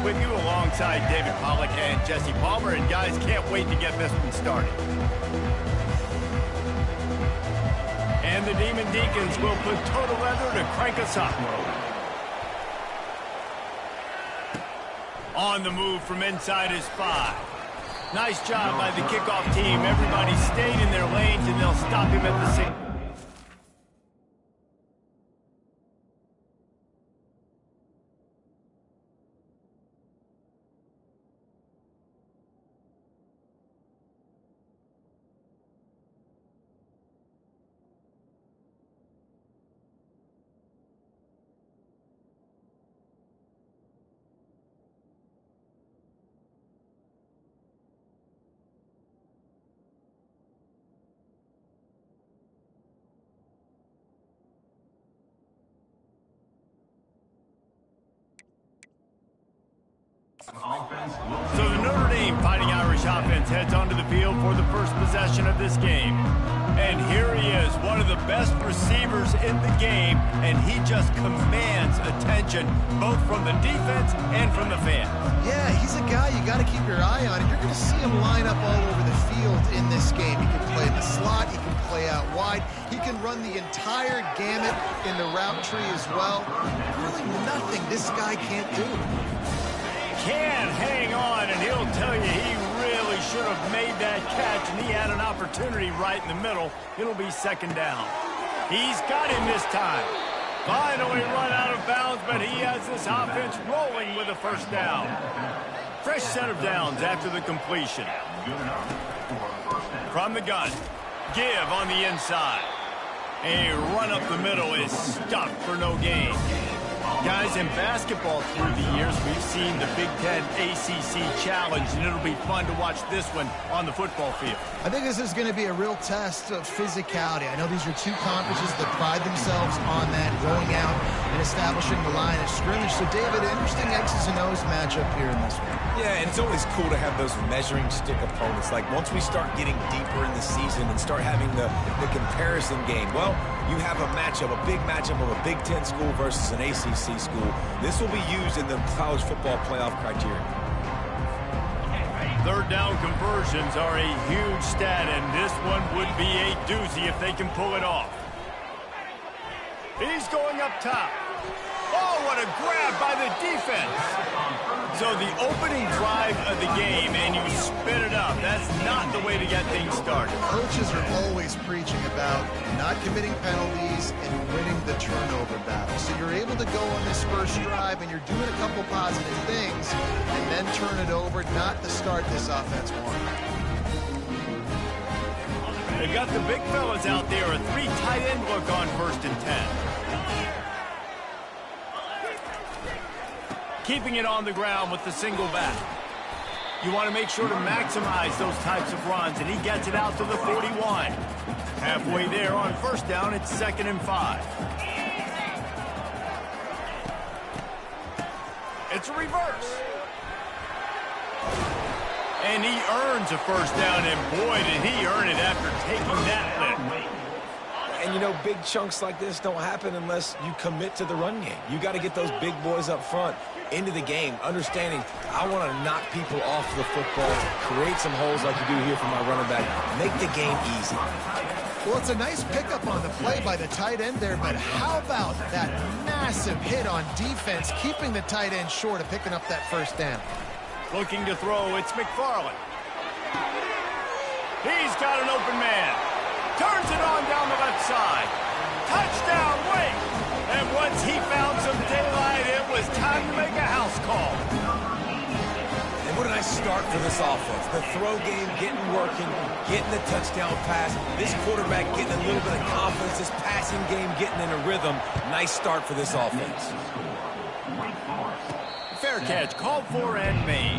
with you alongside David Pollack and Jesse Palmer. And guys, can't wait to get this one started. And the Demon Deacons will put total leather to crank us up. On the move from inside is 5. Nice job by the kickoff team. Everybody stayed in their lanes, and they'll stop him at the same. So the Notre Dame Fighting Irish offense heads onto the field for the first possession of this game. And here he is, one of the best receivers in the game, and he just commands attention both from the defense and from the fans. Yeah, he's a guy you got to keep your eye on, and you're going to see him line up all over the field in this game. He can play in the slot, he can play out wide, he can run the entire gamut in the route tree as well. Really nothing this guy can't do. Can hang on, and he'll tell you he really should have made that catch, and he had an opportunity right in the middle. It'll be second down. He's got him this time. Finally run out of bounds, but he has this offense rolling with a first down. Fresh set of downs after the completion. From the gun, give on the inside. A run up the middle is stuffed for no gain. Guys, in basketball through the years, we've seen the Big Ten ACC Challenge, and it'll be fun to watch this one on the football field. I think this is going to be a real test of physicality. I know these are two conferences that pride themselves on that, going out and establishing the line of scrimmage. So, David, interesting X's and O's matchup here in this one. Yeah, and it's always cool to have those measuring stick opponents. Like, once we start getting deeper in the season and start having the comparison game, well, you have a matchup, a big matchup of a Big Ten school versus an ACC school. This will be used in the college football playoff criteria. Third down conversions are a huge stat, and this one would be a doozy if they can pull it off. He's going up top. Oh, what a grab by the defense. So the opening drive of the game, and you spin it up. That's not the way to get things started. Coaches are always preaching about not committing penalties and winning the turnover battle. So you're able to go on this first drive, and you're doing a couple positive things, and then turn it over, not the start this offense wants. They've got the big fellas out there, a 3 tight end look on 1st and 10. Keeping it on the ground with the single back. You want to make sure to maximize those types of runs, and he gets it out to the 41. Halfway there on 1st down, it's 2nd and 5. It's a reverse. And he earns a 1st down, and boy, did he earn it after taking that lift. And, you know, big chunks like this don't happen unless you commit to the run game. You got to get those big boys up front into the game, understanding I want to knock people off the football, create some holes like you do here for my running back, make the game easy. Well, it's a nice pickup on the play by the tight end there, but how about that massive hit on defense, keeping the tight end short of picking up that 1st down? Looking to throw, it's McFarland. He's got an open man. Turns it on down the left side. Touchdown, Wake! And once he found some daylight, it was time to make a house call. And what a nice start for this offense. The throw game getting working, getting the touchdown pass. This quarterback getting a little bit of confidence. This passing game getting in a rhythm. Nice start for this offense. Fair catch, called for and made.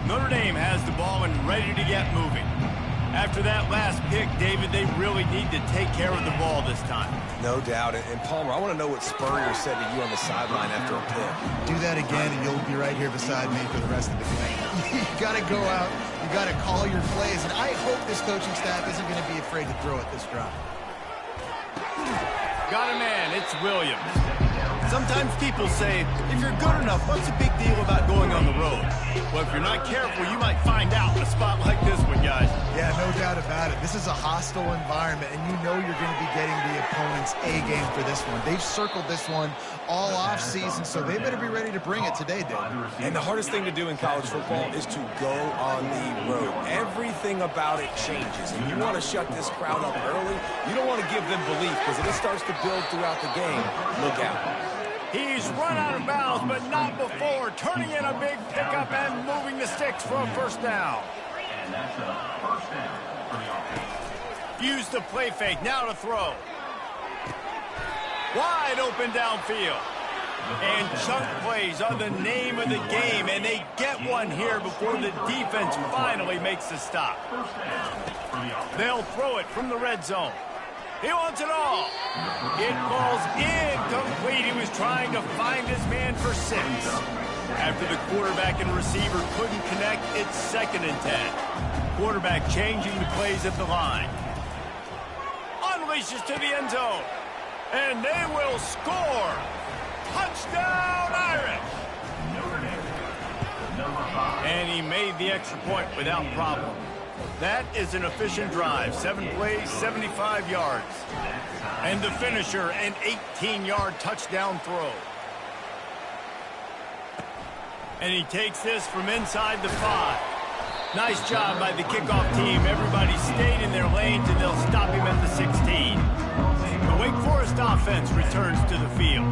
Notre Dame has the ball and ready to get moving. After that last pick, David, they really need to take care of the ball this time. No doubt. And Palmer, I want to know what Spurrier said to you on the sideline after a pick. Do that again, and you'll be right here beside me for the rest of the game. You got to go out. You got to call your plays. And I hope this coaching staff isn't going to be afraid to throw it this drive. Got a man. It's Williams. Sometimes people say, if you're good enough, what's the big deal about going on the road? Well, if you're not careful, you might find out in a spot like this one, guys. Yeah, no doubt about it. This is a hostile environment, and you know you're going to be getting the opponent's A game for this one. They've circled this one all off season, so they better be ready to bring it today, Dave. And the hardest thing to do in college football is to go on the road. Everything about it changes, and you want to shut this crowd up early. You don't want to give them belief, because if it starts to build throughout the game, look out. He's run out of bounds, but not before. Turning in a big pickup and moving the sticks for a first down. And that's a first down for the offense. Use the play fake, now to throw. Wide open downfield. And chunk plays are the name of the game, and they get one here before the defense finally makes the stop. They'll throw it from the red zone. He wants it all. It falls incomplete. He was trying to find his man for 6. After the quarterback and receiver couldn't connect, it's 2nd and 10. Quarterback changing the plays at the line. Unleashes to the end zone. And they will score. Touchdown, Irish. And he made the extra point without problem. That is an efficient drive. 7 plays, 75 yards. And the finisher, an 18-yard touchdown throw. And he takes this from inside the 5. Nice job by the kickoff team. Everybody stayed in their lanes, and they'll stop him at the 16. The Wake Forest offense returns to the field.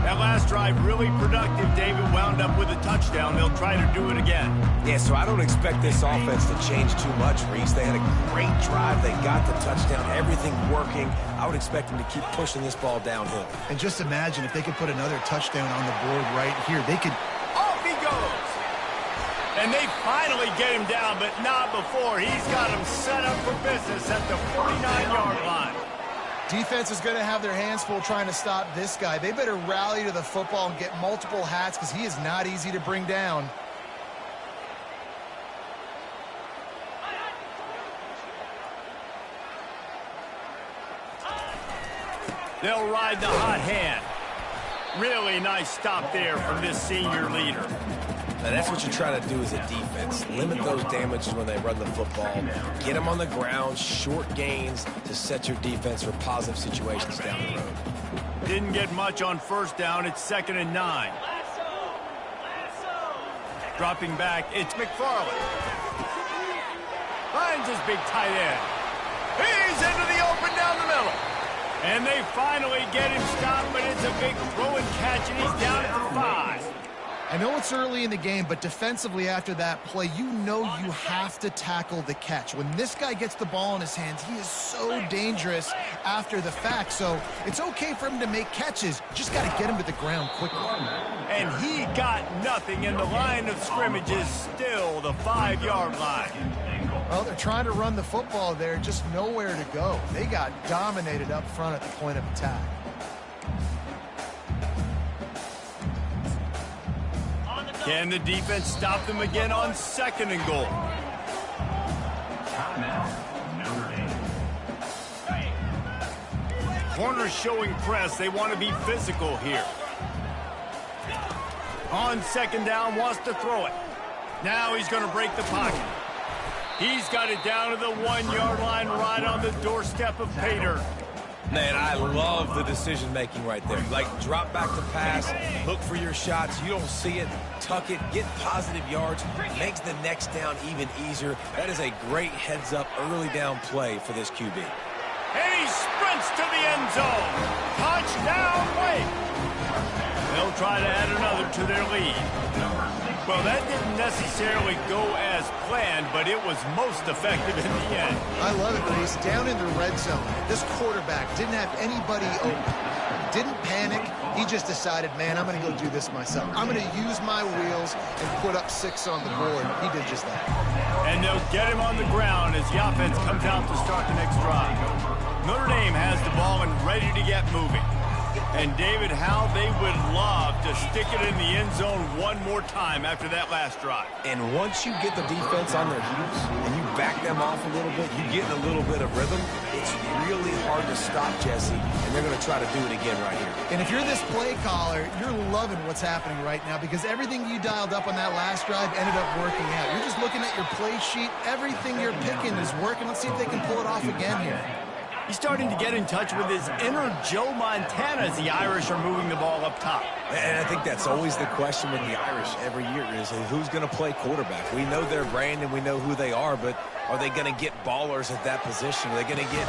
That last drive really productive. David wound up with a touchdown. They'll try to do it again. Yeah, so I don't expect this offense to change too much, Reese. They had a great drive. They got the touchdown. Everything working. I would expect them to keep pushing this ball downhill. And just imagine if they could put another touchdown on the board right here. They could... Off he goes! And they finally get him down, but not before. He's got him set up for business at the 49-yard line. Defense is going to have their hands full trying to stop this guy. They better rally to the football and get multiple hats because he is not easy to bring down. They'll ride the hot hand. Really nice stop there from this senior leader. Now, that's what you try to do as a defense. Limit those damages when they run the football. Get them on the ground, short gains to set your defense for positive situations down the road. Didn't get much on first down. It's 2nd and 9. Dropping back, it's McFarland. Finds his big tight end. He's into the open down the middle. And they finally get him stopped, but it's a big throw and catch, and he's down at the 5. I know it's early in the game, but defensively after that play, you know you have to tackle the catch. When this guy gets the ball in his hands, he is so dangerous after the fact. So it's okay for him to make catches. Just got to get him to the ground quickly. And he got nothing, and the line of scrimmage is still the 5-yard line. Well, they're trying to run the football there, just nowhere to go. They got dominated up front at the point of attack. Can the defense stop them again on 2nd and goal? Corners showing press. They want to be physical here. On 2nd down, wants to throw it. Now he's going to break the pocket. He's got it down to the 1-yard line right on the doorstep of pay dirt. Man, I love the decision-making right there. Like, drop back the pass, look for your shots. You don't see it, tuck it, get positive yards, makes the next down even easier. That is a great heads-up early down play for this QB. And he sprints to the end zone. Touchdown, Wake. They'll try to add another to their lead. Well, that didn't necessarily go as planned, but it was most effective in the end. I love it, Reese. Down in the red zone, this quarterback didn't have anybody open. Didn't panic. He just decided, man, I'm going to go do this myself. I'm going to use my wheels and put up 6 on the board. He did just that. And they'll get him on the ground as the offense comes out to start the next drive. Notre Dame has the ball and ready to get moving. And, David, how they would love to stick it in the end zone one more time after that last drive. And once you get the defense on their heels and you back them off a little bit, you get in a little bit of rhythm, it's really hard to stop, Jesse, and they're going to try to do it again right here. And if you're this play caller, you're loving what's happening right now because everything you dialed up on that last drive ended up working out. You're just looking at your play sheet. Everything you're picking is working. Let's see if they can pull it off again here. He's starting to get in touch with his inner Joe Montana as the Irish are moving the ball up top. And I think that's always the question with the Irish every year is who's going to play quarterback. We know their brand and we know who they are, but are they going to get ballers at that position? Are they going to get...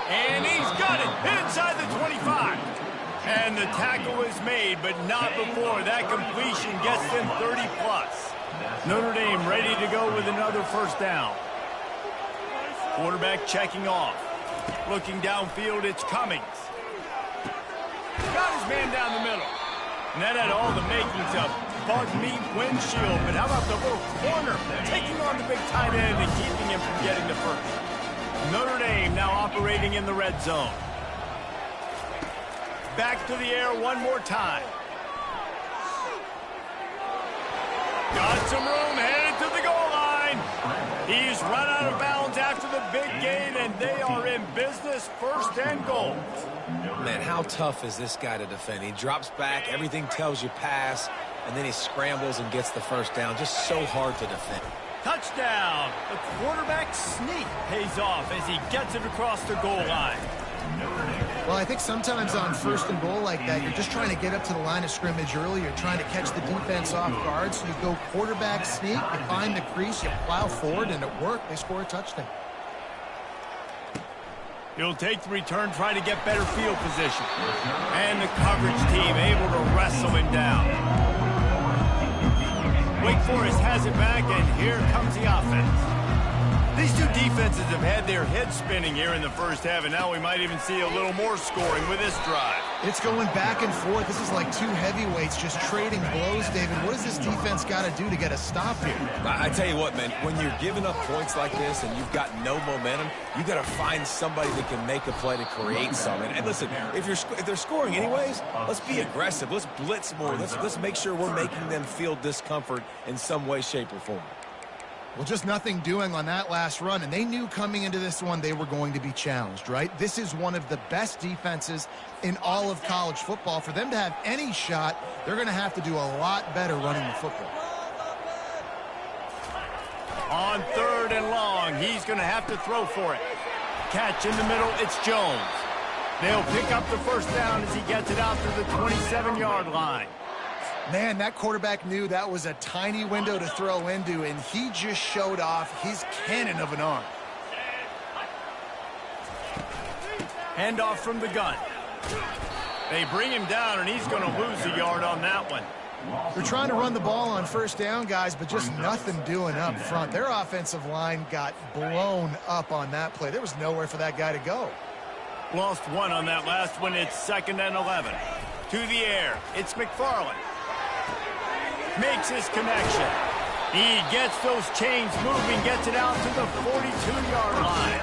And he's got it inside the 25. And the tackle is made, but not before that completion gets them 30-plus. Notre Dame ready to go with another first down. Quarterback checking off. Looking downfield, it's Cummings. Got his man down the middle. And that had all the makings of bug meat windshield. But how about the little corner taking on the big tight end and keeping him from getting the first? Notre Dame now operating in the red zone. Back to the air one more time. Got some room, headed to the goal line. He's run out of bounds after the big gain, and they are in business, first and goal. Man, how tough is this guy to defend? He drops back, everything tells you pass, and then he scrambles and gets the first down. Just so hard to defend. Touchdown! The quarterback sneak pays off as he gets it across the goal line. Well, I think sometimes on first and goal like that, you're just trying to get up to the line of scrimmage early. You're trying to catch the defense off guard. So you go quarterback sneak, you find the crease, you plow forward, and it worked. They score a touchdown. He'll take the return, try to get better field position. And the coverage team able to wrestle him down. Wake Forest has it back, and here comes the offense. These two defenses have had their heads spinning here in the first half, and now we might even see a little more scoring with this drive. It's going back and forth. This is like two heavyweights just trading blows, David. What does this defense got to do to get a stop here? I tell you what, man, when you're giving up points like this and you've got no momentum, you got to find somebody that can make a play to create something. And listen, if they're scoring anyways, let's be aggressive. Let's blitz more. Let's make sure we're making them feel discomfort in some way, shape, or form. Well, just nothing doing on that last run, and they knew coming into this one they were going to be challenged, right? This is one of the best defenses in all of college football. For them to have any shot, they're going to have to do a lot better running the football. On third and long, he's going to have to throw for it. Catch in the middle, it's Jones. They'll pick up the first down as he gets it out to the 27-yard line. Man, that quarterback knew that was a tiny window to throw into, and he just showed off his cannon of an arm. Handoff from the gun. They bring him down, and he's going to lose a yard on that one. They're trying to run the ball on first down, guys, but just nothing doing up front. Their offensive line got blown up on that play. There was nowhere for that guy to go. Lost one on that last one. It's 2nd and 11. To the air. It's McFarland. Makes his connection. He gets those chains moving, gets it out to the 42-yard line.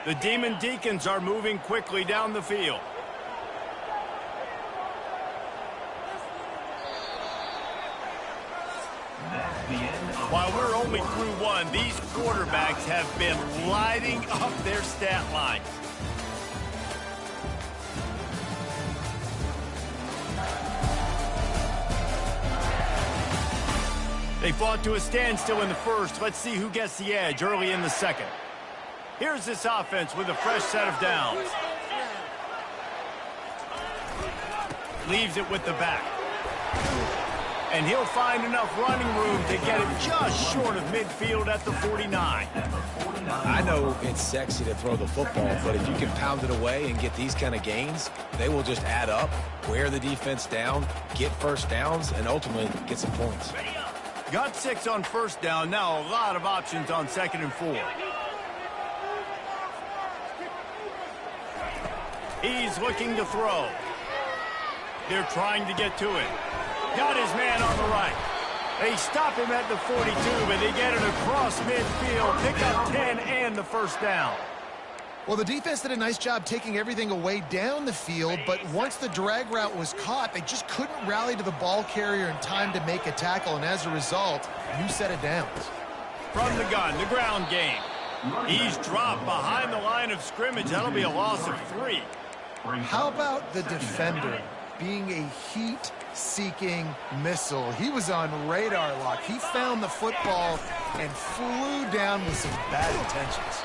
The Demon Deacons are moving quickly down the field. While we're only through one, these quarterbacks have been lighting up their stat lines. They fought to a standstill in the first. Let's see who gets the edge early in the second. Here's this offense with a fresh set of downs. Leaves it with the back. And he'll find enough running room to get it just short of midfield at the 49. I know it's sexy to throw the football, but if you can pound it away and get these kind of gains, they will just add up, wear the defense down, get first downs, and ultimately get some points. Got 6 on first down. Now a lot of options on 2nd and 4. He's looking to throw. They're trying to get to it. Got his man on the right. They stop him at the 42, but they get it across midfield, pick up 10 and the first down. Well, the defense did a nice job taking everything away down the field, but once the drag route was caught, they just couldn't rally to the ball carrier in time to make a tackle, and as a result, new set of downs. From the gun, the ground game. He's dropped behind the line of scrimmage. That'll be a loss of 3. How about the defender being a heat-seeking missile? He was on radar lock. He found the football and flew down with some bad intentions.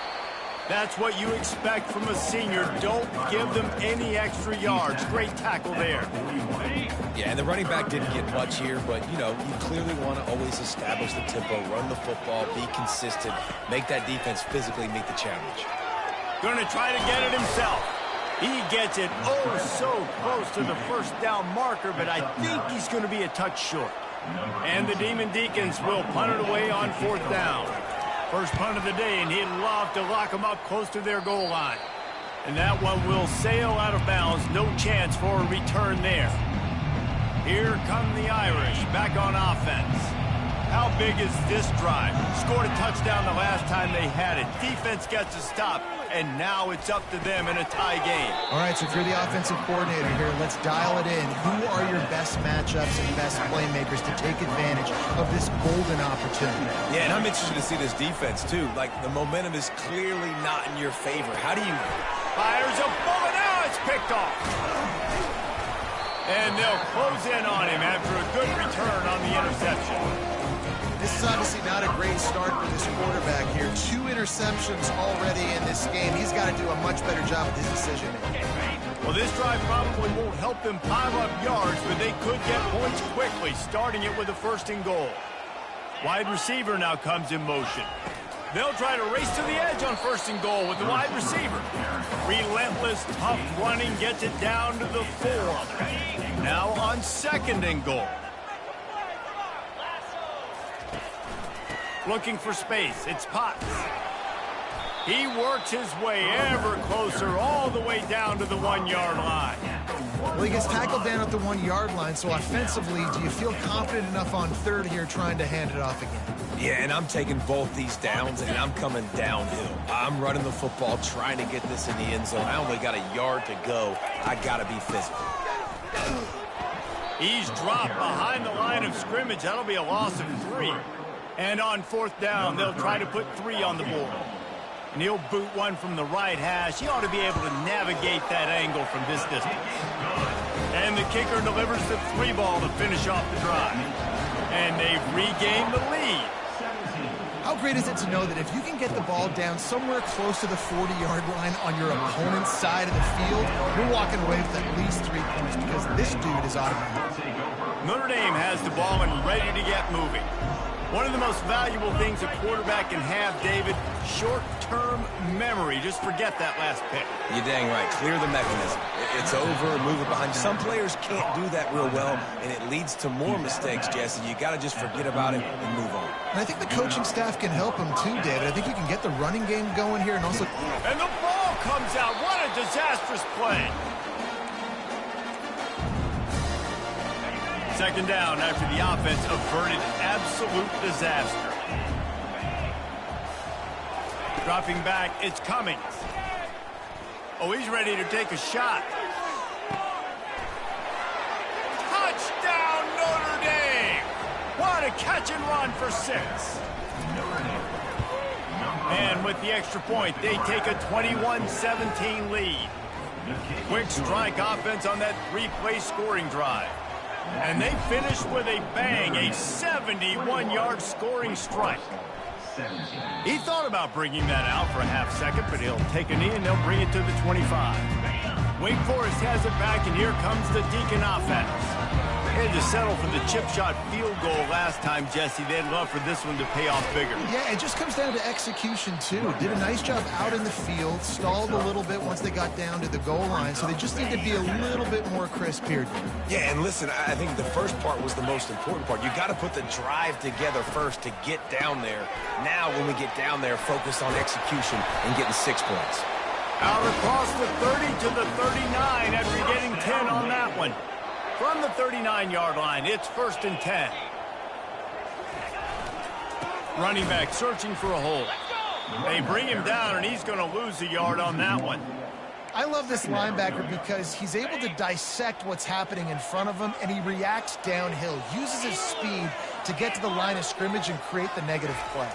That's what you expect from a senior. Don't give them any extra yards. Great tackle there. Yeah, and the running back didn't get much here, but, you know, you clearly want to always establish the tempo, run the football, be consistent, make that defense physically meet the challenge. Going to try to get it himself. He gets it oh so close to the first down marker, but I think he's going to be a touch short. And the Demon Deacons will punt it away on 4th down. First punt of the day, and he'd love to lock them up close to their goal line. And that one will sail out of bounds. No chance for a return there. Here come the Irish back on offense. How big is this drive? Scored a touchdown the last time they had it. Defense gets a stop, and now it's up to them in a tie game. All right, so if you're the offensive coordinator here, let's dial it in. Who are your best matchups and best playmakers to take advantage of this golden opportunity? Yeah, and I'm interested to see this defense, too. Like, the momentum is clearly not in your favor. How do you... Fires a bullet. Now it's picked off. And they'll close in on him after a good return on the interception. This is obviously not a great start for this quarterback here. 2 interceptions already in this game. He's got to do a much better job with his decision making. Well, this drive probably won't help them pile up yards, but they could get points quickly, starting it with a 1st and goal. Wide receiver now comes in motion. They'll try to race to the edge on 1st and goal with the wide receiver. Relentless, tough running gets it down to the 4. Now on 2nd and goal. Looking for space. It's Potts. He works his way ever closer all the way down to the 1-yard line. Well, he gets tackled down at the 1-yard line, so offensively, do you feel confident enough on 3rd here trying to hand it off again? Yeah, and I'm taking both these downs, and I'm coming downhill. I'm running the football, trying to get this in the end zone. I only got a yard to go. I got to be physical. He's dropped behind the line of scrimmage. That'll be a loss of 3. And on 4th down, they'll try to put 3 on the board. And he'll boot one from the right hash. He ought to be able to navigate that angle from this distance. And the kicker delivers the 3 ball to finish off the drive. And they've regained the lead. How great is it to know that if you can get the ball down somewhere close to the 40-yard line on your opponent's side of the field, you're walking away with at least 3 points because this dude is automatic. Notre Dame has the ball and ready to get moving. One of the most valuable things a quarterback can have, David, short-term memory. Just forget that last pick. You're dang right. Clear the mechanism. It's over, move it behind you. Some players can't do that real well, and it leads to more mistakes, Jesse. You got to just forget about it and move on. And I think the coaching staff can help him too, David. I think you can get the running game going here and also... And the ball comes out. What a disastrous play. 2nd down after the offense averted absolute disaster. Dropping back, it's Cummings. Oh, he's ready to take a shot. Touchdown, Notre Dame! What a catch and run for 6. And with the extra point, they take a 21-17 lead. Quick strike offense on that 3-play scoring drive. And they finish with a bang, a 71-yard scoring strike. He thought about bringing that out for a half second, but he'll take a knee and they'll bring it to the 25. Wake Forest has it back, and here comes the Deacon offense. They had to settle for the chip shot field goal last time, Jesse. They'd love for this one to pay off bigger. Yeah, it just comes down to execution, too. Did a nice job out in the field, stalled a little bit once they got down to the goal line, so they just need to be a little bit more crisp here. Yeah, and listen, I think the first part was the most important part. You got to put the drive together first to get down there. Now, when we get down there, focus on execution and getting 6 points. Out across the 30 to the 39 after getting 10 on that one. From the 39-yard line, it's 1st and 10. Running back searching for a hole. They bring him down, and he's going to lose a yard on that one. I love this linebacker because he's able to dissect what's happening in front of him, and he reacts downhill, uses his speed to get to the line of scrimmage and create the negative play.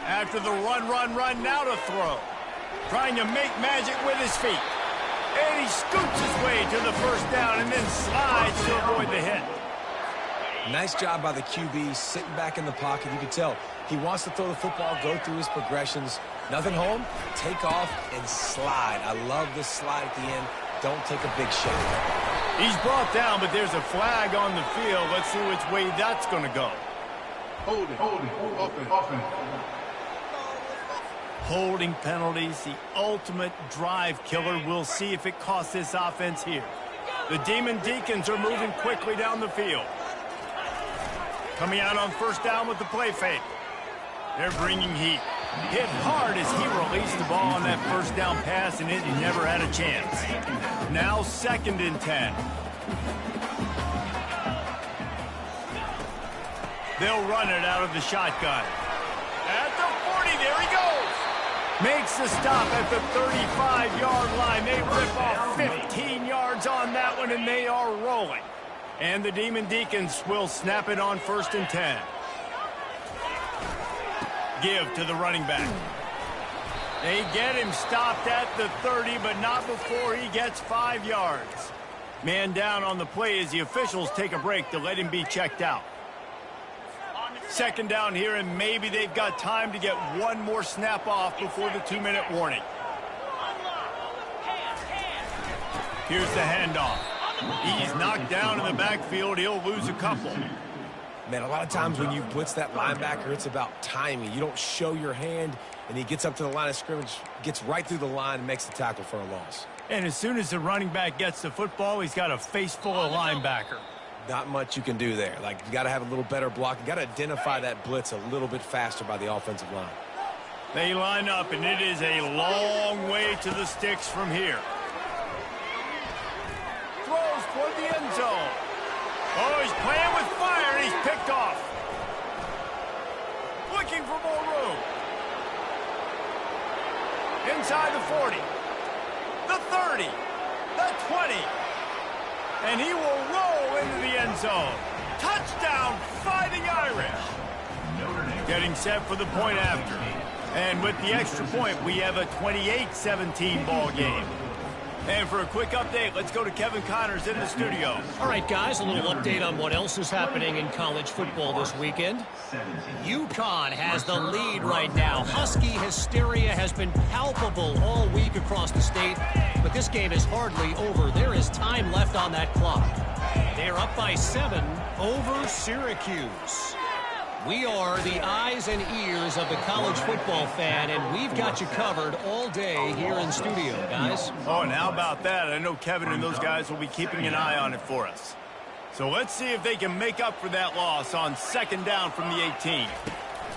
After the run, now to throw. Trying to make magic with his feet. And he scoots his way to the first down and then slides to avoid the hit. Nice job by the QB, sitting back in the pocket. You can tell he wants to throw the football, go through his progressions. Nothing home, take off, and slide. I love this slide at the end. Don't take a big shot. He's brought down, but there's a flag on the field. Let's see which way that's going to go. Holding penalties, the ultimate drive killer. We'll see if it costs this offense here. The Demon Deacons are moving quickly down the field. Coming out on first down with the play fake. They're bringing heat. Hit hard as he released the ball on that first down pass, and he never had a chance. Now 2nd and 10. They'll run it out of the shotgun. At the 40, there he goes. Makes the stop at the 35-yard line. They rip off 15 yards on that one, and they are rolling. And the Demon Deacons will snap it on 1st and 10. Give to the running back. They get him stopped at the 30, but not before he gets 5 yards. Man down on the play as the officials take a break to let him be checked out. 2nd down here, and maybe they've got time to get one more snap off before the 2-minute warning. Here's the handoff. He's knocked down in the backfield. He'll lose a couple. Man, a lot of times when you blitz that linebacker, it's about timing. You don't show your hand, and he gets up to the line of scrimmage, gets right through the line, and makes the tackle for a loss. And as soon as the running back gets the football, he's got a face full of linebacker. Not much you can do there. Like, you got to have a little better block. You got to identify that blitz a little bit faster by the offensive line. They line up, and it is a long way to the sticks from here. Throws toward the end zone. Oh, he's playing with fire, and he's picked off. Looking for more room. Inside the 40. The 30. The 20. And he will roll into the end zone. Touchdown, Fighting Irish. Getting set for the point after. And with the extra point, we have a 28-17 ball game. And for a quick update, let's go to Kevin Connors in the studio. All right, guys, a little update on what else is happening in college football this weekend. UConn has the lead right now. Husky hysteria has been palpable all week across the state, but this game is hardly over. There is time left on that clock. They're up by 7 over Syracuse. We are the eyes and ears of the college football fan, and we've got you covered all day here in studio, guys. Oh, and how about that? I know Kevin and those guys will be keeping an eye on it for us. So let's see if they can make up for that loss on 2nd down from the 18.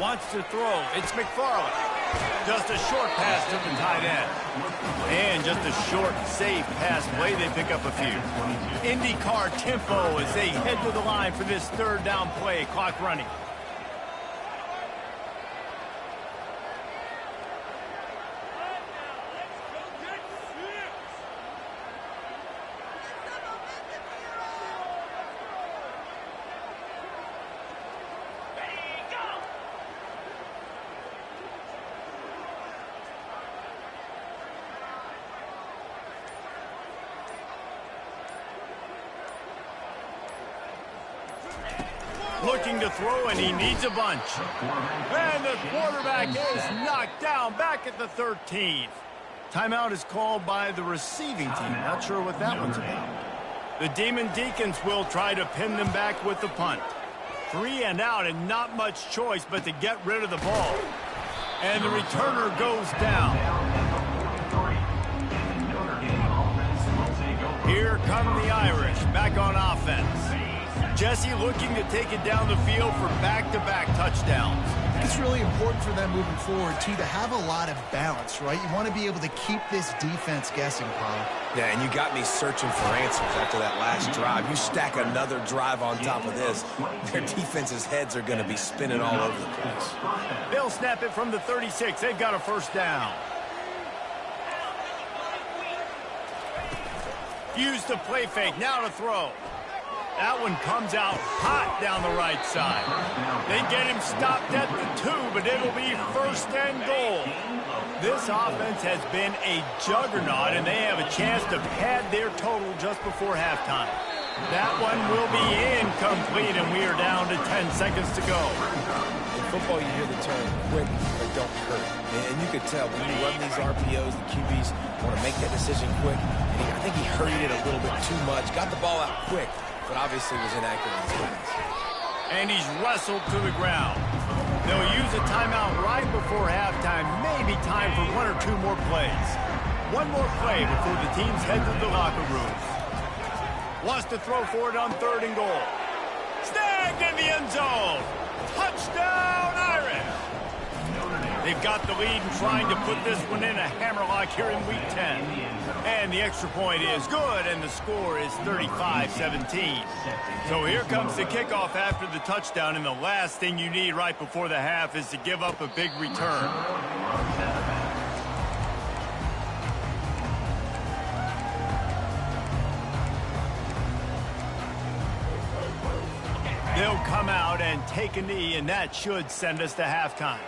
Wants to throw. It's McFarland. Just a short pass to the tight end. And just a short, safe pass play. They pick up a few. IndyCar tempo as they head to the line for this 3rd down play. Clock running. Looking to throw, and he needs a bunch. And the quarterback is knocked down back at the 13th. Timeout is called by the receiving team. Not sure what that one's about. The Demon Deacons will try to pin them back with the punt. 3 and out, and not much choice but to get rid of the ball. And the returner goes down. Here come the Irish back on offense. Jesse looking to take it down the field for back-to-back touchdowns. think it's really important for them moving forward, too, to have a lot of balance, right? You want to be able to keep this defense guessing, Paul. Yeah, and you got me searching for answers after that last drive. You stack another drive on top of this, their defense's heads are going to be spinning all over the place. They'll snap it from the 36. They've got a first down. Use the play fake. Now to throw. That one comes out hot down the right side. They get him stopped at the 2, but it'll be first and goal. This offense has been a juggernaut, and they have a chance to pad their total just before halftime. That one will be incomplete, and we are down to 10 seconds to go. In football, you hear the term quick but don't hurt. And you could tell when you run these RPOs, the QBs want to make that decision quick. And I think he hurried it a little bit too much, got the ball out quick, but obviously was inaccurate in his pass. And he's wrestled to the ground. They'll use a timeout right before halftime. Maybe time for 1 or 2 more plays. One more play before the teams head to the locker rooms. Wants to throw for it on 3rd and goal. Snagged in the end zone. Touchdown, Irish. They've got the lead and trying to put this one in a hammerlock here in Week 10. And the extra point is good, and the score is 35-17. So here comes the kickoff after the touchdown, and the last thing you need right before the half is to give up a big return. They'll come out and take a knee, and that should send us to halftime.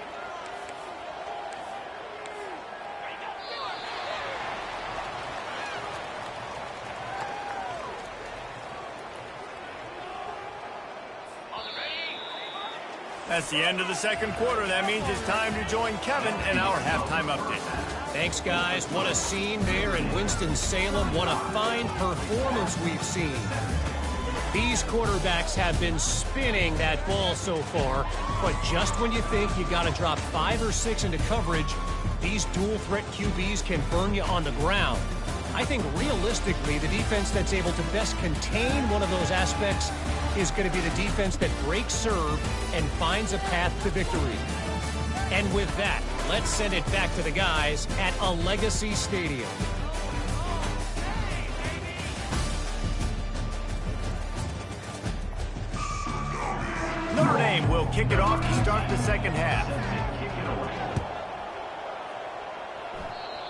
That's the end of the second quarter. That means it's time to join Kevin in our halftime update. Thanks, guys. What a scene there in Winston-Salem. What a fine performance we've seen. These quarterbacks have been spinning that ball so far, but just when you think you got to drop 5 or 6 into coverage, these dual-threat QBs can burn you on the ground. I think realistically, the defense that's able to best contain one of those aspects is going to be the defense that breaks serve and finds a path to victory. And with that, let's send it back to the guys at a Legacy Stadium. Notre Dame will kick it off to start the second half.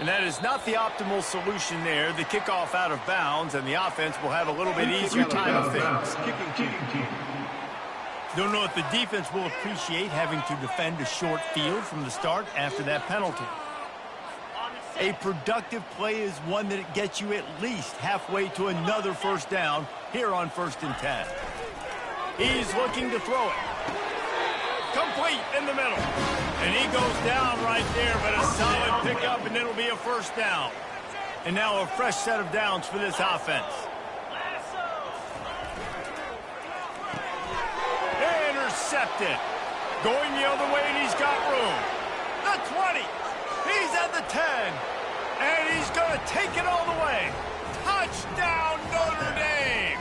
And that is not the optimal solution there. The kickoff out of bounds, and the offense will have a little bit easier time of things. Don't know if the defense will appreciate having to defend a short field from the start after that penalty. A productive play is one that gets you at least halfway to another first down here on 1st and 10. He's looking to throw it. Complete in the middle. And he goes down right there, but a solid pickup, and it'll be a first down. And now a fresh set of downs for this offense. Intercepted. Going the other way, and he's got room. The 20. He's at the 10. And he's going to take it all the way. Touchdown, Notre Dame.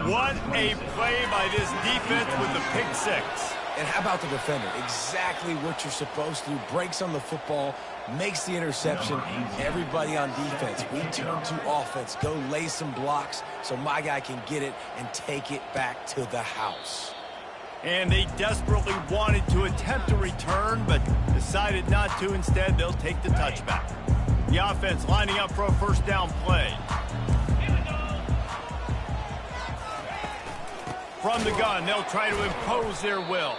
What a play by this defense with the pick 6. And how about the defender? Exactly what you're supposed to do. Breaks on the football, makes the interception. Everybody on defense, we turn to offense. Go lay some blocks so my guy can get it and take it back to the house. And they desperately wanted to attempt a return, but decided not to. Instead, they'll take the touchback. The offense lining up for a first down play. From the gun, they'll try to impose their will.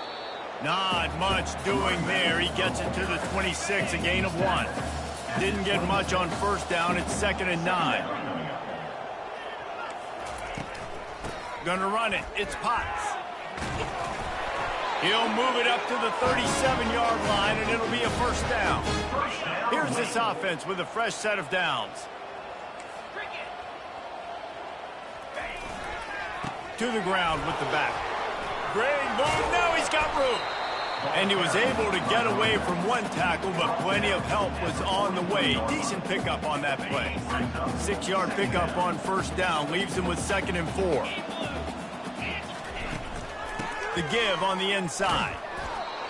Not much doing there. He gets it to the 26, a gain of 1. Didn't get much on first down. It's 2nd and 9. Gonna run it. It's Potts. He'll move it up to the 37-yard line, and it'll be a first down. Here's this offense with a fresh set of downs. To the ground with the back. Great move. Now he's got room. And he was able to get away from one tackle, but plenty of help was on the way. Decent pickup on that play. 6-yard pickup on first down. Leaves him with 2nd and 4. The give on the inside.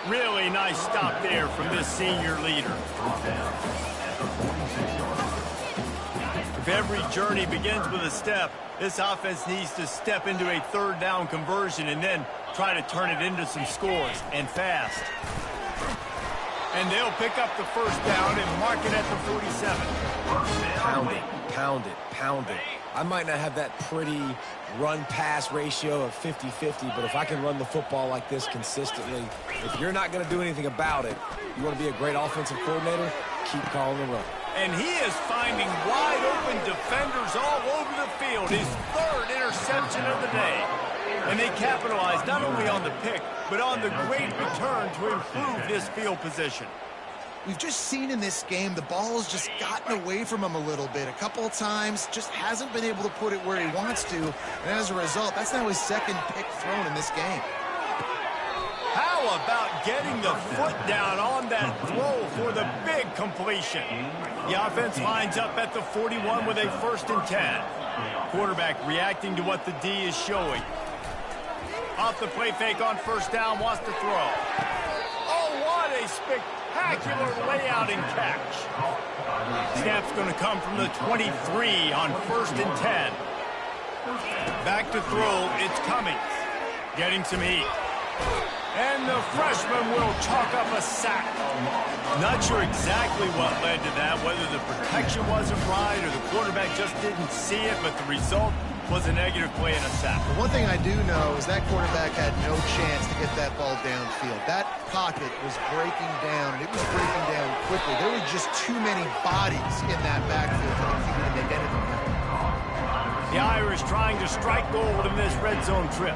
Really nice stop there from this senior leader. If every journey begins with a step, this offense needs to step into a third down conversion and then try to turn it into some scores, and fast. And they'll pick up the first down and mark it at the 47. Pound it, pound it, pound it. I might not have that pretty run-pass ratio of 50-50, but if I can run the football like this consistently, if you're not going to do anything about it, you want to be a great offensive coordinator, keep calling the run. And he is finding wide-open defenders all over the field. His third interception of the day. And they capitalized not only on the pick, but on the great return to improve this field position. We've just seen in this game the ball has just gotten away from him a little bit. A couple of times, just hasn't been able to put it where he wants to. And as a result, that's now his second pick thrown in this game. How about getting the foot down on that throw for the big completion? The offense lines up at the 41 with a 1st and 10. Quarterback reacting to what the D is showing. Off the play fake on 1st down, wants to throw. Oh, what a spectacular layout and catch. Snap's going to come from the 23 on 1st and 10. Back to throw, it's Cummings. Getting some heat. And the freshman will chalk up a sack. Not sure exactly what led to that, whether the protection wasn't right or the quarterback just didn't see it, but the result was a negative play and a sack. The one thing I do know is that quarterback had no chance to get that ball downfield. That pocket was breaking down, and it was breaking down quickly. There were just too many bodies in that backfield for the keeper to make anything happen. The Irish trying to strike gold in this red zone trip.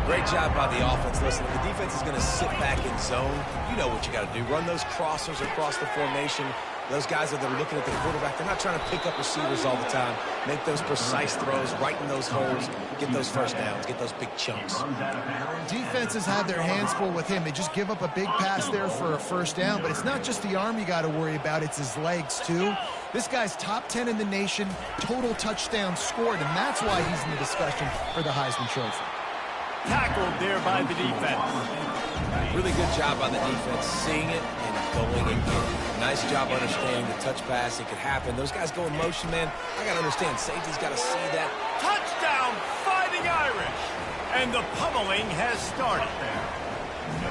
Great job by the offense. Listen, if the defense is going to sit back in zone, you know what you got to do. Run those crossers across the formation. Those guys that are looking at the quarterback, they're not trying to pick up receivers all the time. Make those precise throws, right in those holes, get those first downs, get those big chunks. Defenses have their hands full with him. They just give up a big pass there for a 1st down, but it's not just the arm you got to worry about, it's his legs too. This guy's top 10 in the nation, total touchdowns scored, and that's why he's in the discussion for the Heisman Trophy. Tackled there by the defense. Really good job by the defense, seeing it and going and getting it. Nice job understanding the touch pass. It could happen. Those guys go in motion, man. I got to understand, safety's got to see that. Touchdown, Fighting Irish. And the pummeling has started.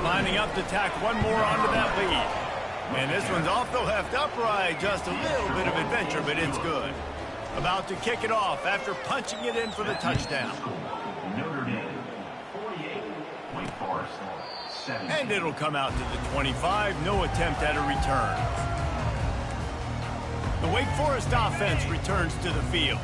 Lining up to tack one more onto that lead. And this one's off the left upright. Just a little bit of adventure, but it's good. About to kick it off after punching it in for the touchdown. Notre Dame, 48. Wake Forest, 7. And it'll come out to the 25. No attempt at a return. The Wake Forest offense returns to the field.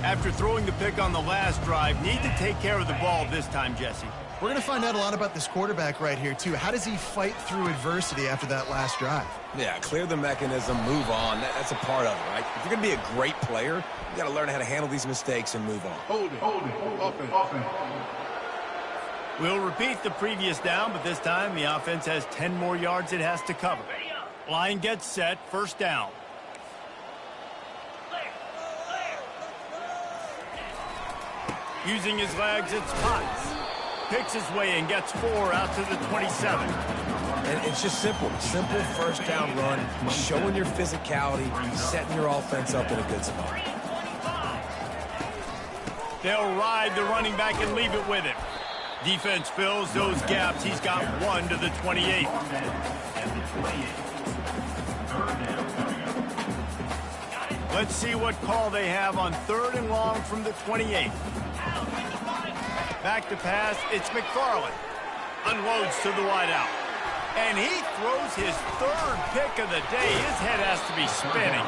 After throwing the pick on the last drive, need to take care of the ball this time, Jesse. We're going to find out a lot about this quarterback right here, too. How does he fight through adversity after that last drive? Yeah, clear the mechanism, move on. That's a part of it, right? If you're going to be a great player, you got to learn how to handle these mistakes and move on. Hold it. Offense. We'll repeat the previous down, but this time the offense has 10 more yards it has to cover. Line gets set, 1st down. Using his legs, it's Potts. Picks his way and gets 4 out to the 27. And it's just simple 1st down run, showing your physicality, setting your offense up in a good spot. They'll ride the running back and leave it with him. Defense fills those gaps. He's got 1 to the 28. Let's see what call they have on 3rd and long from the 28. Back to pass, it's McFarland. Unloads to the wideout. And he throws his 3rd pick of the day. His head has to be spinning.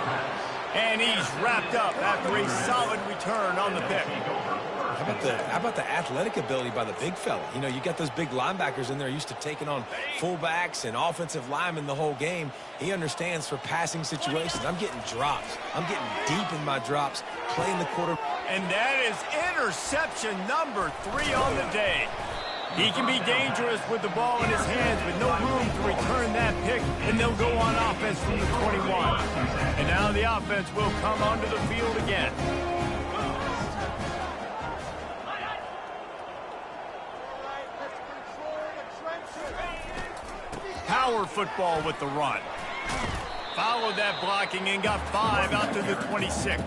And he's wrapped up after a solid return on the pick. How about the athletic ability by the big fella? You know, you got those big linebackers in there used to taking on fullbacks and offensive linemen the whole game. He understands for passing situations. I'm getting drops. I'm getting deep in my drops, playing the quarter. And that is interception number 3 on the day. He can be dangerous with the ball in his hands, but no room to return that pick, and they'll go on offense from the 21. And now the offense will come onto the field again. power football with the run. Followed that blocking and got 5 out to the 26.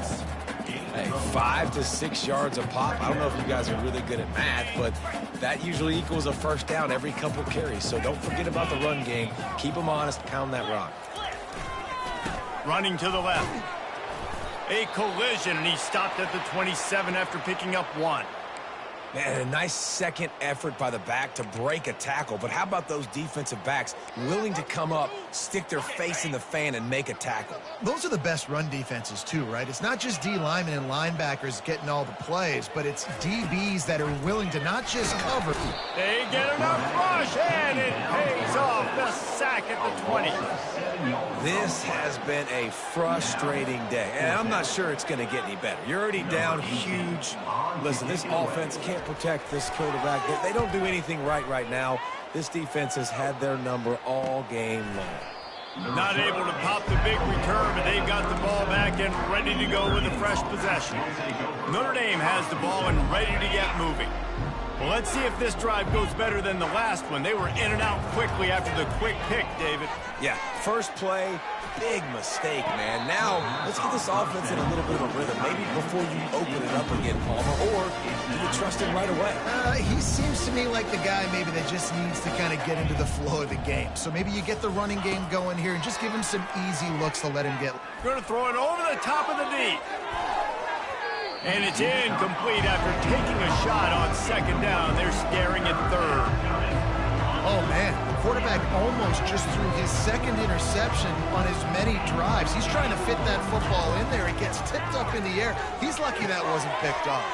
Hey, 5 to 6 yards a pop. I don't know if you guys are really good at math, but that usually equals a first down every couple carries. So don't forget about the run game. Keep them honest, pound that rock. Running to the left. A collision, and he stopped at the 27 after picking up 1. Man, a nice second effort by the back to break a tackle. But how about those defensive backs willing to come up, stick their face in the fan, and make a tackle? Those are the best run defenses, too, right? It's not just D linemen and linebackers getting all the plays, but it's DBs that are willing to not just cover. They get enough rush, and it pays off. The sack at the 20. This has been a frustrating day, and I'm not sure it's going to get any better. You're already down huge. Listen, this offense can't protect this quarterback. They don't do anything right now. This defense has had their number all game long. Not able to pop the big return, but they've got the ball back and ready to go with a fresh possession. Notre Dame has the ball and ready to get moving. Well, let's see if this drive goes better than the last one. They were in and out quickly after the quick pick, David. Yeah, first play, big mistake, man. Now, let's get this offense in a little bit of a rhythm. Maybe before you open it up again, Palmer, or do you trust him right away? He seems to me like the guy maybe that just needs to kind of get into the flow of the game. So maybe you get the running game going here and just give him some easy looks to let him get. Going to throw it over the top of the D. And it's incomplete after taking a shot on second down. They're staring at third. Oh, man, the quarterback almost just threw his second interception on as many drives. He's trying to fit that football in there. It gets tipped up in the air. He's lucky that wasn't picked off.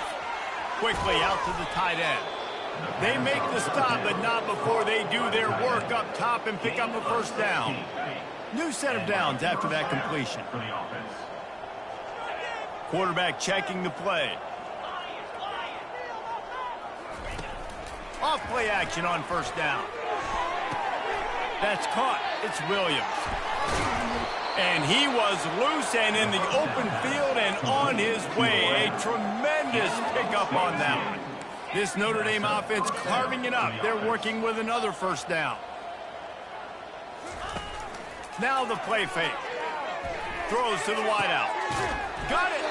Quickly out to the tight end. They make the stop, but not before they do their work up top and pick up a first down. New set of downs after that completion. Quarterback checking the play. Off play action on first down. That's caught. It's Williams. And he was loose and in the open field and on his way. A tremendous pickup on that one. This Notre Dame offense carving it up. They're working with another first down. Now the play fake. Throws to the wideout. Got it.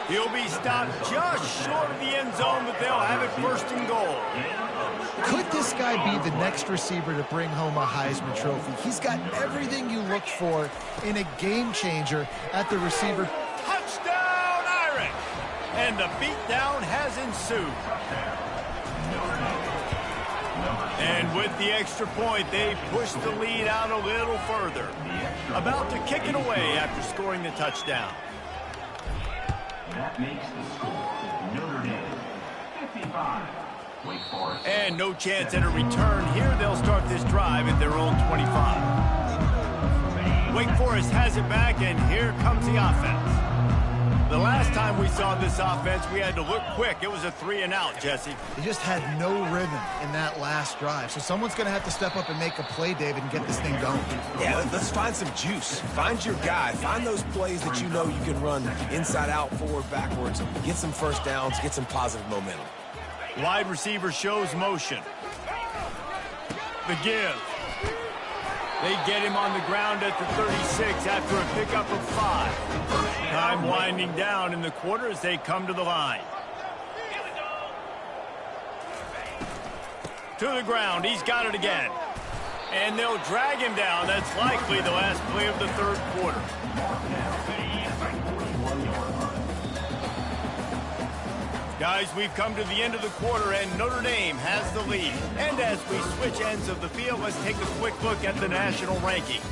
He'll be stopped just short of the end zone, but they'll have it first and goal. Could this guy be the next receiver to bring home a Heisman Trophy? He's got everything you look for in a game changer at the receiver. Touchdown, Irish! And the beatdown has ensued. And with the extra point, they push the lead out a little further. About to kick it away after scoring the touchdown. That makes the score Notre Dame 55. Wake Forest. And no chance at a return here. They'll start this drive at their own 25. Wake Forest has it back, and here comes the offense. The last time we saw this offense, we had to look quick. It was a 3-and-out, Jesse. They just had no rhythm in that last drive. So someone's going to have to step up and make a play, David, and get this thing going. Yeah, let's find some juice. Find your guy. Find those plays that you know you can run inside out, forward, backwards. Get some first downs. Get some positive momentum. Wide receiver shows motion. The give. They get him on the ground at the 36 after a pickup of 5. Time winding down in the quarter as they come to the line. To the ground. He's got it again. And they'll drag him down. That's likely the last play of the third quarter. Guys, we've come to the end of the quarter, and Notre Dame has the lead. And as we switch ends of the field, let's take a quick look at the national rankings.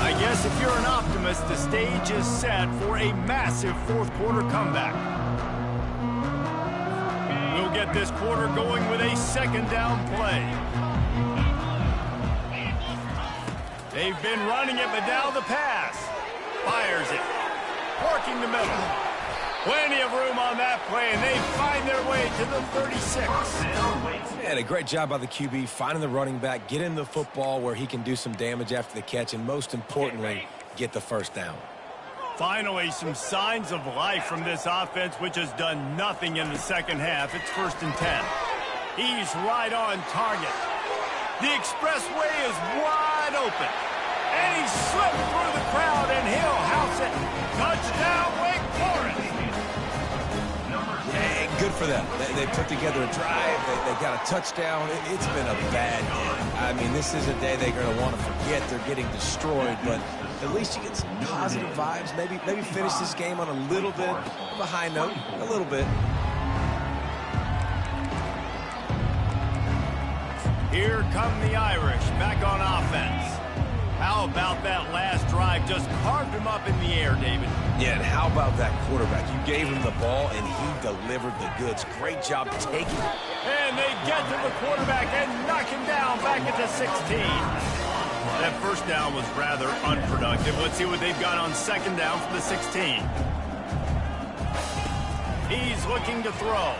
I guess if you're an optimist, the stage is set for a massive fourth quarter comeback. We'll get this quarter going with a second down play. They've been running it, but now the pass. Fires it. Working the middle. Plenty of room on that play, and they find their way to the 36. And a great job by the QB finding the running back, get him the football where he can do some damage after the catch, and most importantly, get the first down. Finally, some signs of life from this offense, which has done nothing in the second half. It's 1st and 10. He's right on target. The expressway is wide open. And he slipped through the crowd, and he'll house it. Touchdown, Wake Forest. And good for them. They put together a drive. They got a touchdown. It's been a bad day. I mean, this is a day they're going to want to forget. They're getting destroyed, but at least you get some positive vibes. Maybe finish this game on a little bit of a high note, a little bit. Here come the Irish back on offense. How about that last drive? Just carved him up in the air, David. Yeah, and how about that quarterback? You gave him the ball, and he delivered the goods. Great job taking it. And they get to the quarterback and knock him down back at the 16. That first down was rather unproductive. Let's see what they've got on 2nd down from the 16. He's looking to throw.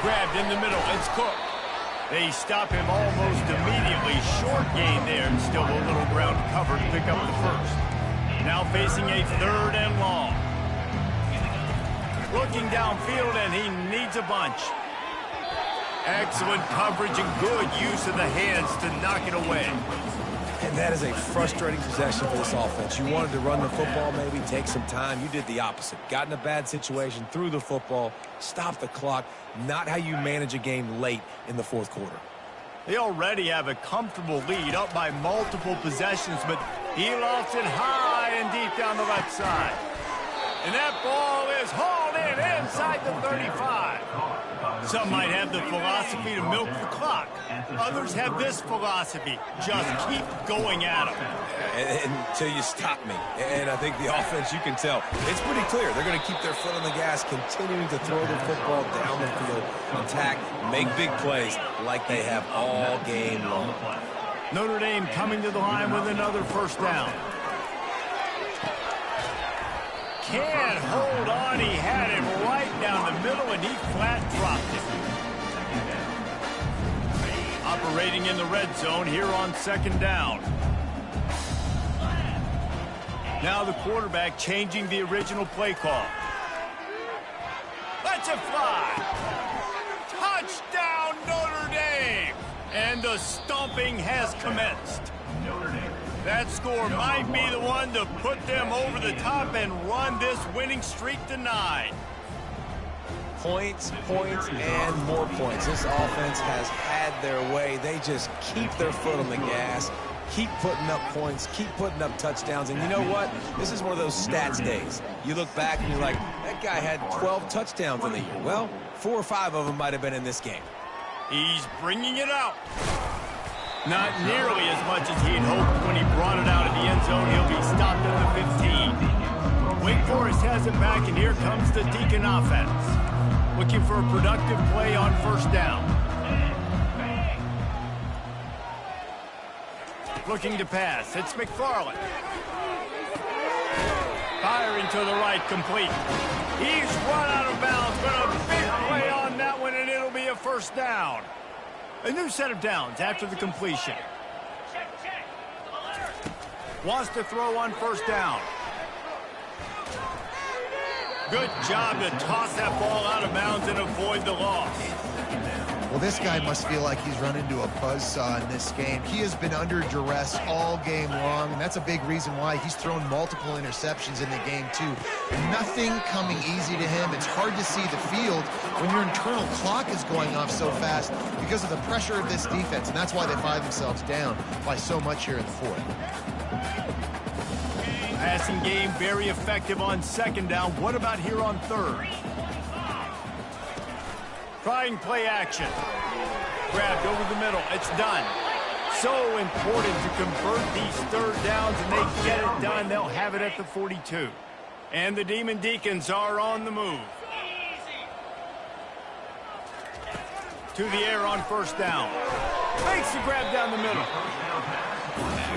Grabbed in the middle. It's Cook. They stop him almost immediately. Short gain there, and still a little ground to cover to pick up the first. Now facing a 3rd and long. Looking downfield, and he needs a bunch. Excellent coverage and good use of the hands to knock it away. And that is a frustrating possession for this offense. You wanted to run the football, maybe take some time. You did the opposite. Got in a bad situation, threw the football, stopped the clock. Not how you manage a game late in the 4th quarter. They already have a comfortable lead, up by multiple possessions, but he lofts it high and deep down the left side. And that ball is hauled in inside the 35. Some might have the philosophy to milk the clock. Others have this philosophy, just keep going at them. Until you stop me. And I think the offense, you can tell, it's pretty clear. They're going to keep their foot on the gas, continuing to throw the football down the field, attack, make big plays like they have all game long. Notre Dame coming to the line with another 1st down. Can't hold on. He had him right down the middle, and he flat dropped it. Operating in the red zone here on 2nd down. Now the quarterback changing the original play call. Let's it fly. Touchdown, Notre Dame. And the stomping has commenced. That score might be the one to put them over the top and run this winning streak to 9. Points, and more points. This offense has had their way. They just keep their foot on the gas, keep putting up points, keep putting up touchdowns. And you know what? This is one of those stats days. You look back and you're like, that guy had 12 touchdowns in the year. Well, 4 or 5 of them might have been in this game. He's bringing it out. Not nearly as much as he had hoped when he brought it out of the end zone. He'll be stopped at the 15. Wake Forest has it back, and here comes the Deacon offense. Looking for a productive play on 1st down. Looking to pass. It's McFarland. Firing to the right, complete. He's run out of bounds, but a big play on that one, and it'll be a 1st down. A new set of downs after the completion. Wants to throw on 1st down. Good job to toss that ball out of bounds and avoid the loss. Well, this guy must feel like he's run into a buzzsaw in this game. He has been under duress all game long, and that's a big reason why he's thrown multiple interceptions in the game, too. Nothing coming easy to him. It's hard to see the field when your internal clock is going off so fast because of the pressure of this defense, and that's why they find themselves down by so much here in the 4th. Passing game very effective on 2nd down. What about here on 3rd? Trying play action. Grabbed over the middle. It's done. So important to convert these 3rd downs, and they get it done. They'll have it at the 42. And the Demon Deacons are on the move. To the air on 1st down. Makes the grab down the middle.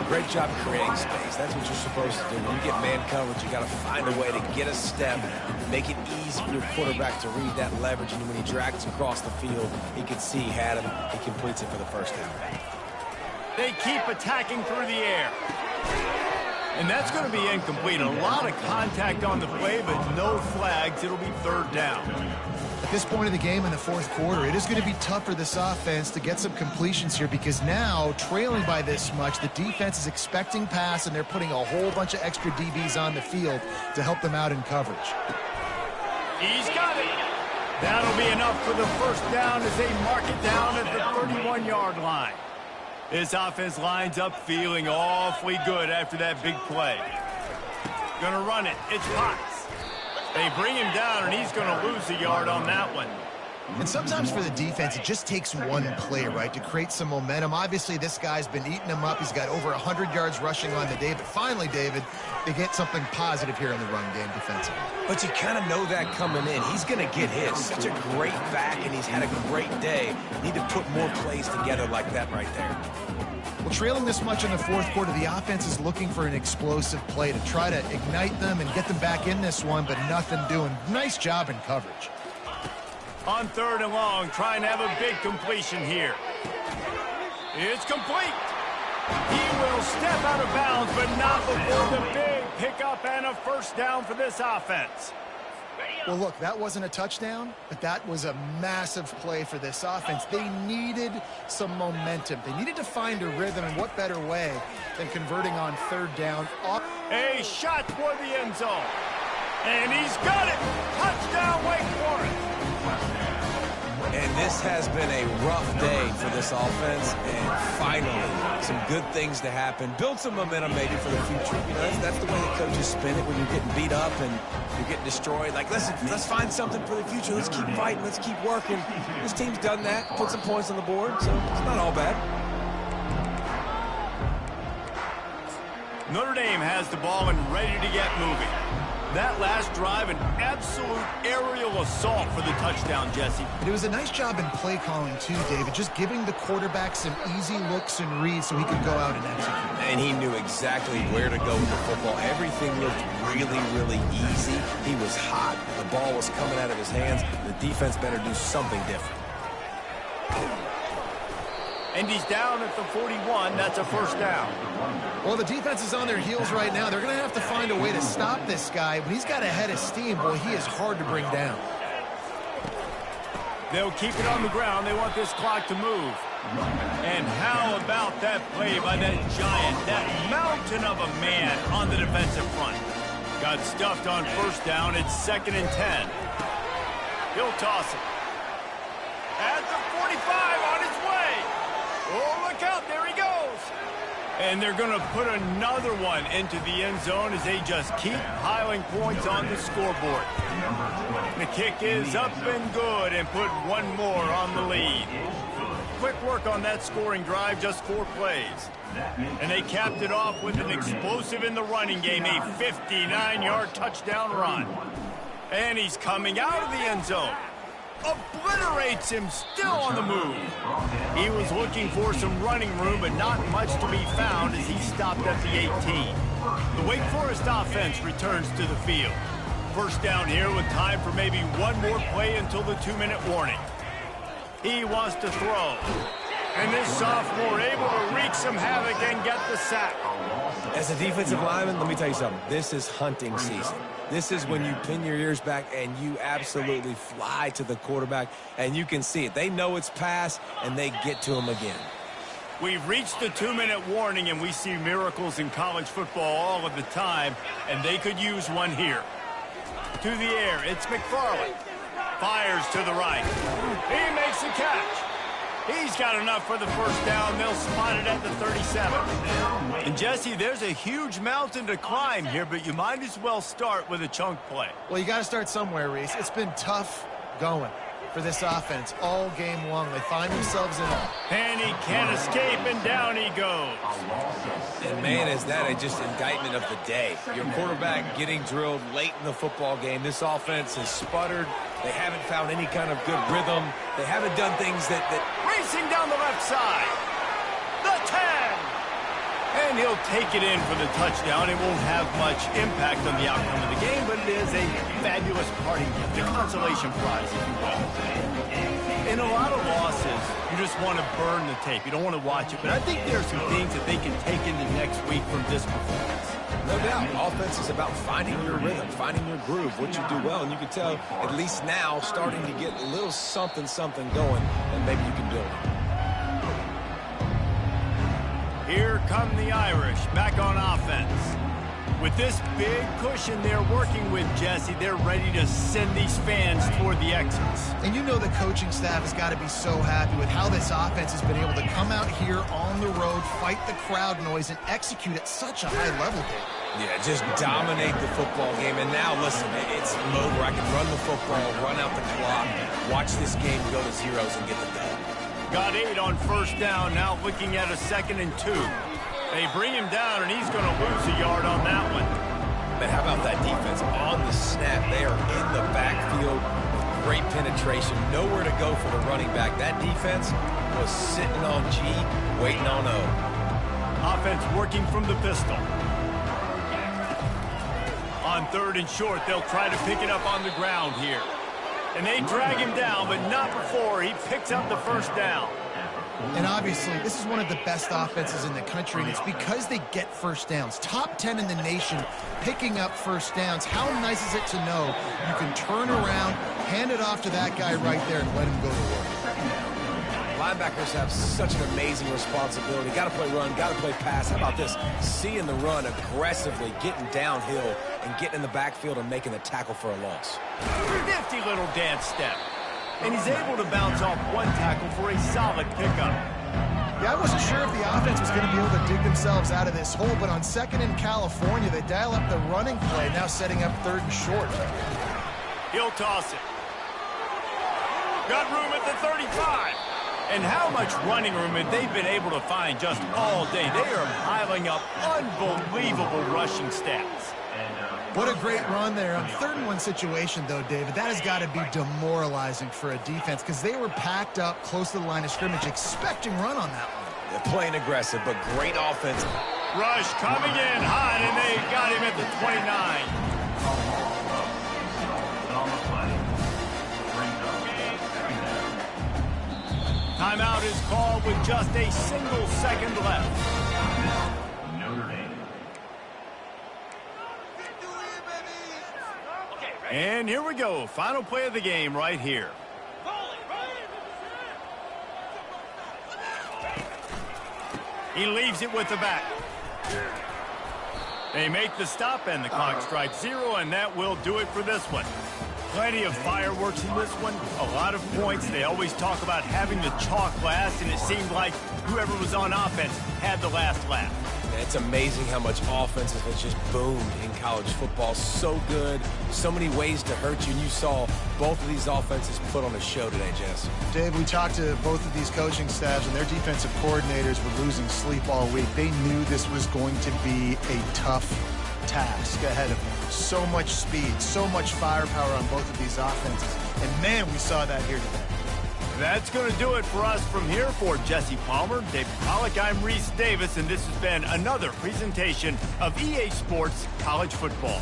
Great job creating space. That's what you're supposed to do. When you get man coverage, you got to find a way to get a step, make it easy for your quarterback to read that leverage, and when he drags across the field, he can see he had him. He completes it for the 1st down. They keep attacking through the air. And that's going to be incomplete. A lot of contact on the play, but no flags. It'll be third down. At this point of the game in the fourth quarter, it is going to be tough for this offense to get some completions here because now, trailing by this much, the defense is expecting pass, and they're putting a whole bunch of extra DBs on the field to help them out in coverage. He's got it. That'll be enough for the first down as they mark it down at the 31-yard line. This offense lines up feeling awfully good after that big play. Gonna run it. It's Potts. They bring him down, and he's going to lose a yard on that one. And sometimes for the defense, it just takes one play, right, to create some momentum. Obviously, this guy's been eating them up. He's got over 100 yards rushing on the day. But finally, David, they get something positive here in the run game defensively. But you kind of know that coming in. He's going to get his. Such a great back, and he's had a great day. Need to put more plays together like that right there. Well, trailing this much in the fourth quarter, the offense is looking for an explosive play to try to ignite them and get them back in this one, but nothing doing. Nice job in coverage. On third and long, trying to have a big completion here. It's complete. He will step out of bounds, but not before the big pickup and a first down for this offense. Well, look, that wasn't a touchdown, but that was a massive play for this offense. They needed some momentum. They needed to find a rhythm, and what better way than converting on third down. A shot toward the end zone. And he's got it. Touchdown, Wake Forest. And this has been a rough day for this offense, and finally, some good things to happen. Build some momentum maybe for the future. You know, that's the way the coaches spin it when you're getting beat up and you're getting destroyed. Like, listen, let's find something for the future. Let's keep fighting. Let's keep working. This team's done that, put some points on the board, so it's not all bad. Notre Dame has the ball and ready to get moving. That last drive, an absolute aerial assault for the touchdown, Jesse. It was a nice job in play calling, too, David, just giving the quarterback some easy looks and reads so he could go out and execute. And he knew exactly where to go with the football. Everything looked really, really easy. He was hot. The ball was coming out of his hands. The defense better do something different. And he's down at the 41. That's a first down. Well, the defense is on their heels right now. They're going to have to find a way to stop this guy. When he's got a head of steam, boy, he is hard to bring down. They'll keep it on the ground. They want this clock to move. And how about that play by that giant, that mountain of a man on the defensive front? Got stuffed on first down. It's 2nd and 10. He'll toss it. At the 45 on his way. Oh, look out. There he goes. And they're going to put another one into the end zone as they just keep piling points on the scoreboard. The kick is up and good and put one more on the lead. Quick work on that scoring drive, just 4 plays. And they capped it off with an explosive in the running game, a 59-yard touchdown run. And he's coming out of the end zone. Obliterates him, still on the move. He was looking for some running room, but not much to be found as he stopped at the 18. The Wake Forest offense returns to the field. First down here with time for maybe one more play until the 2-minute warning. He wants to throw. And this sophomore able to wreak some havoc and get the sack. As a defensive lineman, let me tell you something. This is hunting season. This is when you pin your ears back and you absolutely fly to the quarterback, and you can see it. They know it's pass, and they get to him again. We've reached the 2-minute warning, and we see miracles in college football all of the time, and they could use one here. To the air, it's McFarland. Fires to the right. He makes the catch. He's got enough for the first down. They'll spot it at the 37. And, Jesse, there's a huge mountain to climb here, but you might as well start with a chunk play. Well, you got to start somewhere, Reese. It's been tough going for this offense all game long. They find themselves in a... And he can't escape, and down he goes. And, man, is that just indictment of the day. Your quarterback getting drilled late in the football game. This offense has sputtered. They haven't found any kind of good rhythm. They haven't done things that... Racing down the left side. The 10. And he'll take it in for the touchdown. It won't have much impact on the outcome of the game, but it is a fabulous parting gift, a consolation prize, if you will. In a lot of losses, you just want to burn the tape. You don't want to watch it. But I think there are some things that they can take into next week from this performance. No doubt. Offense is about finding your rhythm, finding your groove, what you do well. And you can tell, at least now, starting to get a little something going, and maybe you can build it. Here come the Irish back on offense. With this big cushion they're working with, Jesse, they're ready to send these fans toward the exits. And you know the coaching staff has got to be so happy with how this offense has been able to come out here on the road, fight the crowd noise, and execute at such a high level, Dave. Yeah, just dominate the football game. And now, listen, it's a mode where I can run the football, run out the clock, watch this game go to zeros and get the dub. Got 8 on first down, now looking at a 2nd and 2. They bring him down, and he's going to lose a yard on that one. But how about that defense? On the snap, they are in the backfield. Great penetration, nowhere to go for the running back. That defense was sitting on G, waiting on O. Offense working from the pistol. On 3rd and short, they'll try to pick it up on the ground here. And they drag him down, but not before he picks up the first down. And obviously, this is one of the best offenses in the country, and it's because they get first downs. Top 10 in the nation picking up first downs. How nice is it to know you can turn around, hand it off to that guy right there, and let him go to work. Linebackers have such an amazing responsibility. Got to play run, got to play pass. How about this? Seeing the run aggressively, getting downhill, and getting in the backfield and making the tackle for a loss. Nifty little dance step. And he's able to bounce off one tackle for a solid pickup. Yeah, I wasn't sure if the offense was going to be able to dig themselves out of this hole, but on 2nd in California, they dial up the running play, now setting up 3rd and short. He'll toss it. Got room at the 35. And how much running room have they been able to find just all day? They are piling up unbelievable rushing stats. What a great run there. On 3rd and 1 situation, though, David, that has got to be demoralizing for a defense because they were packed up close to the line of scrimmage, expecting run on that one. They're playing aggressive, but great offense. Rush coming in hot, and they got him at the 29. Timeout is called with just a single second left. Notre Dame. And here we go. Final play of the game right here. He leaves it with the back. They make the stop, and the clock strikes 0, and that will do it for this one. Plenty of fireworks in this one, a lot of points. They always talk about having the chalk last, and it seemed like whoever was on offense had the last laugh. It's amazing how much offense has just boomed in college football. So good, so many ways to hurt you, and you saw both of these offenses put on a show today, Jess. Dave, we talked to both of these coaching staffs, and their defensive coordinators were losing sleep all week. They knew this was going to be a tough task ahead of them. So much speed, so much firepower on both of these offenses. And, man, we saw that here today. That's going to do it for us from here. For Jesse Palmer, David Pollack, I'm Reese Davis, and this has been another presentation of EA Sports College Football.